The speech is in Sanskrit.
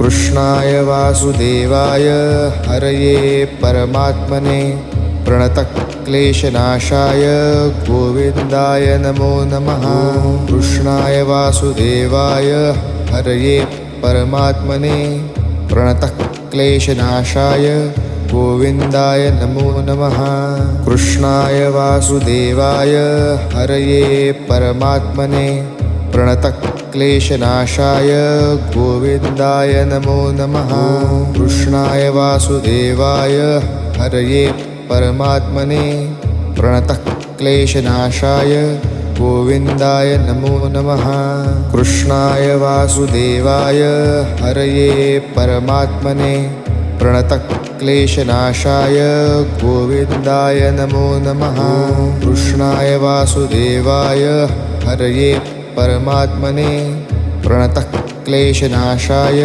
कृष्णाय वासुदेवाय हरये परमात्मने प्रणतक्लेशनाशाय गोविन्दाय नमो नमः। कृष्णाय वासुदेवाय हरये परमात्मने प्रणतक्लेशनाशाय गोविन्दाय नमो नमः। कृष्णाय वासुदेवाय हरये परमात्मने प्रणतक्लेशनाशाय गोविन्दाय नमो नमः। कृष्णाय वासुदेवाय हरये परमात्मने प्रणतक्लेशनाशाय गोविन्दाय नमो नमः। कृष्णाय वासुदेवाय हरये परमात्मने प्रणतक्लेशनाशाय गोविन्दाय नमो नमः। कृष्णाय वासुदेवाय हरये परमात्मने प्रणतक्लेशनाशाय